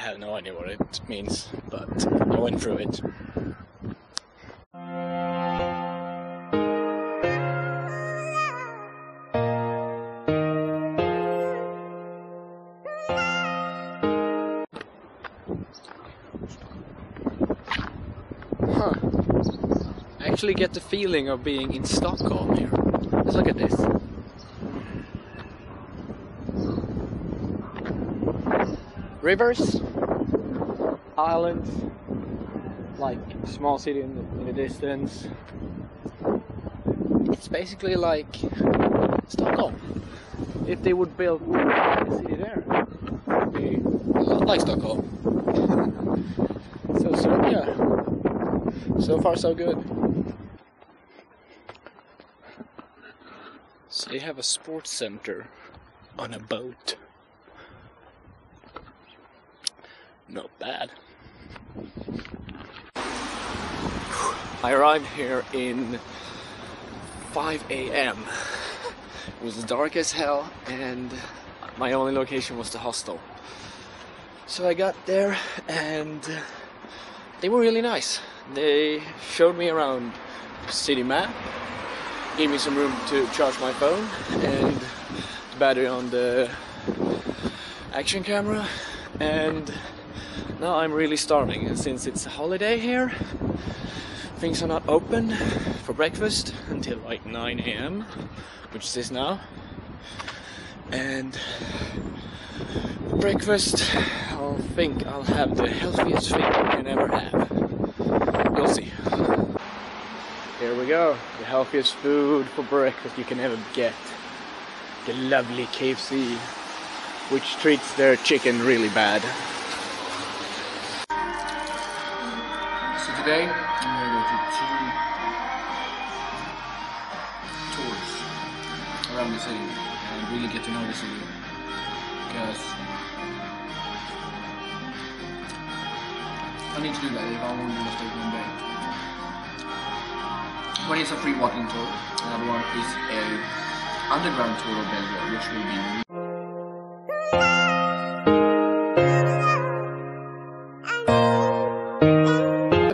have no idea what it means, but I went through it. Huh. I actually get the feeling of being in Stockholm here. Let's look at this. Rivers, islands, like small city in the distance. It's basically like Stockholm. If they would build a city there, it would be a lot like Stockholm. So Serbia, so far so good. So they have a sports center on a boat. Not bad. I arrived here in 5 AM. It was dark as hell and my only location was the hostel. So I got there and they were really nice. They showed me around the city map, gave me some room to charge my phone and the battery on the action camera, and now I'm really starving, and since it's a holiday here, things are not open for breakfast until like 9 AM, which is this now. And for breakfast, I think I'll have the healthiest thing you can ever have. You'll see. Here we go, the healthiest food for breakfast you can ever get. The lovely KFC, which treats their chicken really bad. So today, I'm going to go to 2 tours around the city and really get to know the city, because I need to do that if I want to stay one day. One is a free walking tour, another one is a underground tour of Belgrade, which will be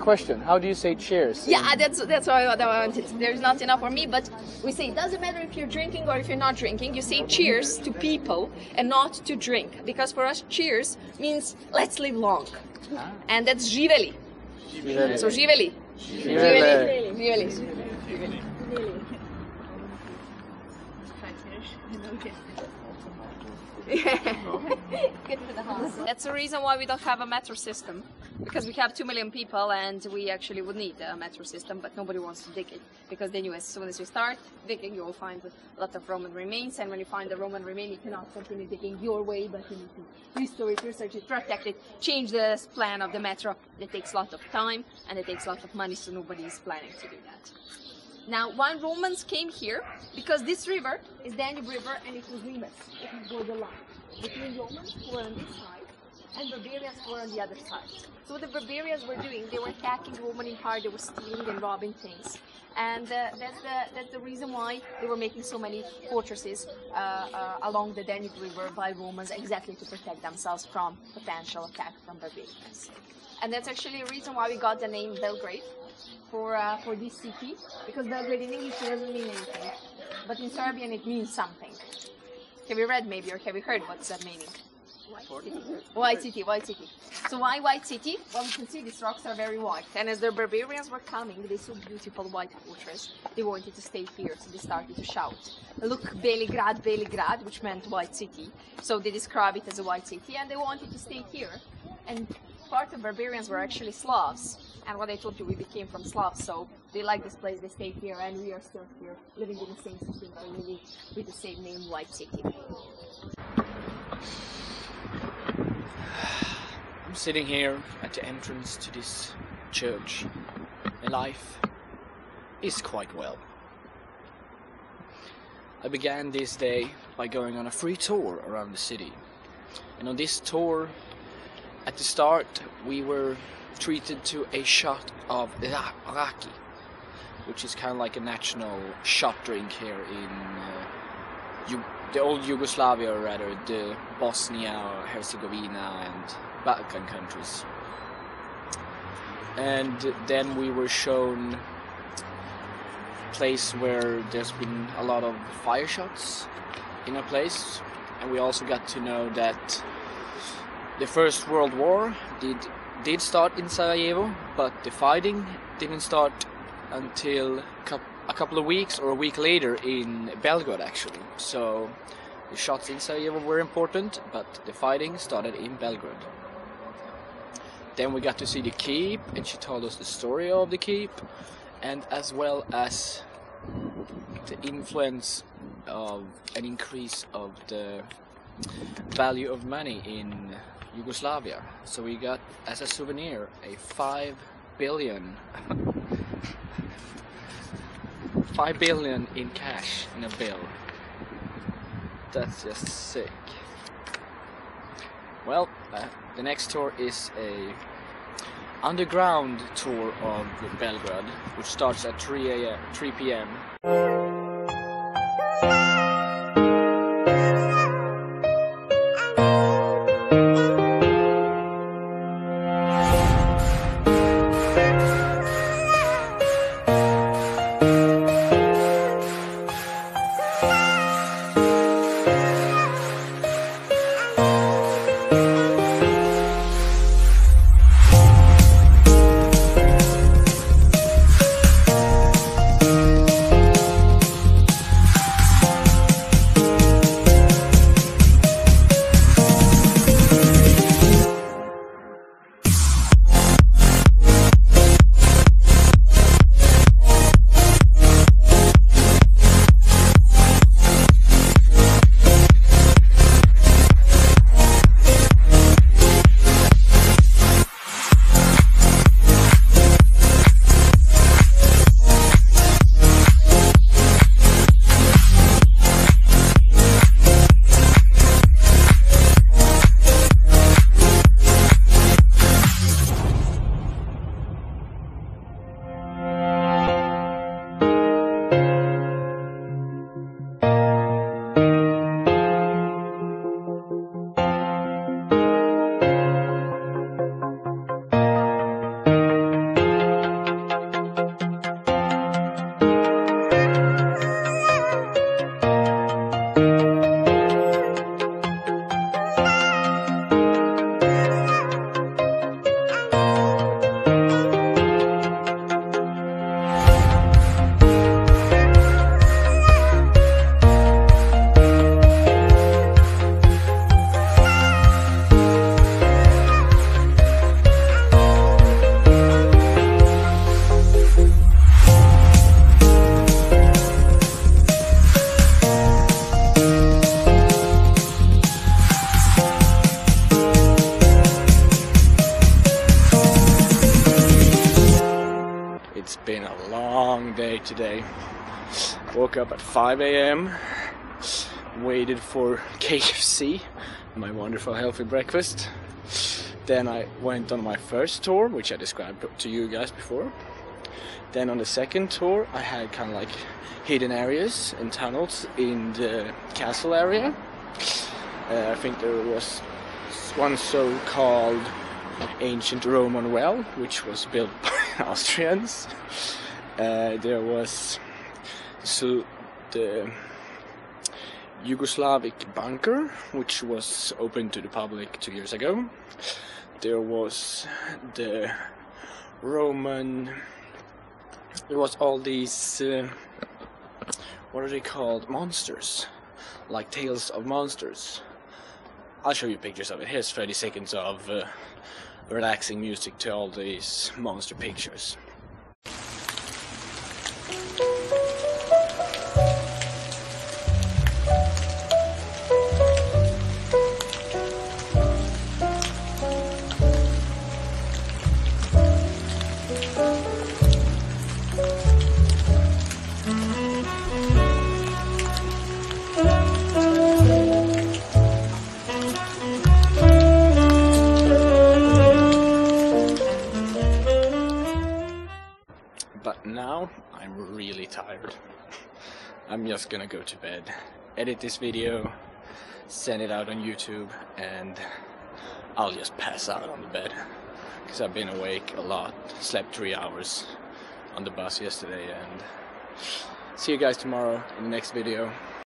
question. How do you say cheers? Yeah, that's what I wanted. There's not enough for me, but we say it doesn't matter if you're drinking or if you're not drinking. You say cheers to people and not to drink, because for us cheers means let's live long, and that's živeli. So živeli. Živeli. Živeli. That's the reason why we don't have a metro system, because we have 2 million people and we actually would need a metro system, but nobody wants to dig it, because then as soon as you start digging you will find a lot of Roman remains, and when you find the Roman remain you cannot continue digging your way, but you need to restore it, research it, protect it, change the plan of the metro. That takes a lot of time and it takes a lot of money, so nobody is planning to do that. Now, when Romans came here, because this river is Danube River and it was Limes, it was borderline between Romans who were on this side and barbarians who were on the other side. So what the barbarians were doing, they were attacking Roman Empire, they were stealing and robbing things. And that's the reason why they were making so many fortresses along the Danube River by Romans, exactly to protect themselves from potential attack from barbarians. And that's actually a reason why we got the name Belgrade for this city, because Belgrade in English doesn't mean anything, but in Serbian it means something. Have you read maybe, or have you heard what's that meaning? White city, white city. So why white city? Well, you can see these rocks are very white, and as the barbarians were coming, they saw beautiful white fortress. They wanted to stay here, so they started to shout, "Look, Belgrade, Belgrade," which meant white city. So they describe it as a white city, and they wanted to stay here. And part of barbarians were actually Slavs, and what I told you, we became from Slavs, so they like this place, they stayed here, and we are still here, living in the same city, living with the same name, White City. I'm sitting here at the entrance to this church. My life is quite well. I began this day by going on a free tour around the city, and on this tour, at the start, we were treated to a shot of raki, which is kind of like a national shot drink here in the old Yugoslavia, or rather the Bosnia, Herzegovina and Balkan countries. And then we were shown a place where there's been a lot of fire shots in a place, and we also got to know that the First World War did start in Sarajevo, but the fighting didn't start until a couple of weeks or a week later in Belgrade, actually. So the shots in Sarajevo were important, but the fighting started in Belgrade. Then we got to see the keep, and she told us the story of the keep, and as well as the influence of an increase of the value of money in Yugoslavia. So we got as a souvenir a 5 billion in cash in a bill. That's just sick. Well, the next tour is a underground tour of Belgrade, which starts at 3 p.m. It's been a long day today. Woke up at 5 a.m. Waited for KFC, my wonderful healthy breakfast. Then I went on my first tour, which I described to you guys before. Then on the second tour I had kind of like hidden areas and tunnels in the castle area. I think there was one so-called ancient Roman well, which was built by Austrians. There was the Yugoslavic bunker, which was opened to the public 2 years ago. There was the Roman... There was all these... what are they called? Monsters. Like Tales of Monsters. I'll show you pictures of it. Here's 30 seconds of relaxing music to all these monster pictures. But now I'm really tired. I'm just gonna go to bed. edit this video, send it out on YouTube, and I'll just pass out on the bed because I've been awake a lot, slept 3 hours on the bus yesterday, and see you guys tomorrow in the next video.